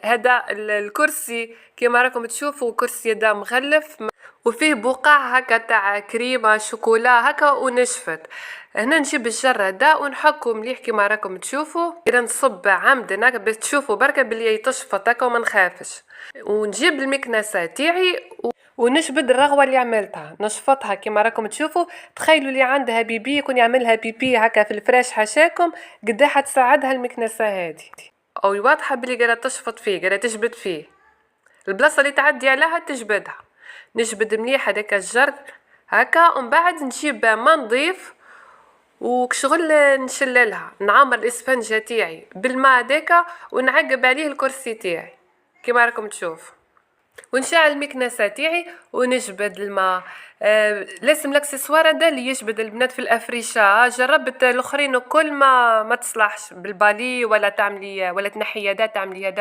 هذا الكرسي كما راكم تشوفوا كرسي هذا مغلف وفيه بقع هكا تاع كريمه شوكولا هكا ونشفت. هنا نجيب الجر هذا ونحكو مليح كما راكم تشوفوا، اذا نصب عمدا هكا باش تشوفوا بركه بلي تشفط هكا وما نخافش. ونجيب المكنسه تاعي ونجبد الرغوه اللي عملتها نشفطها كما راكم تشوفوا. تخيلوا اللي عندها بيبي يكون يعملها بيبي هكا في الفراش حاشاكم قد حتساعدها المكنسه هذه، او واضحه بلي قاعده تشفط فيه قاعده تجبد فيه البلاصه اللي تعدي عليها تجبدها. نجبد مليح هذاك الجر هكا ومن بعد نجيب ما نضيف وكشغل نشللها نعمر الاسفنجه تاعي بالماء هذاك ونعقب عليه الكرسي تاعي كما راكم تشوفوا، ونشعل المكنسه تاعي ونجبد الماء. لازم الاكسسوار هذا اللي يجبد البنات في الافريشه. جربت الاخرين وكل ما تصلحش بالبالي ولا تعملي ولا تنحي يدا تعملي يدا.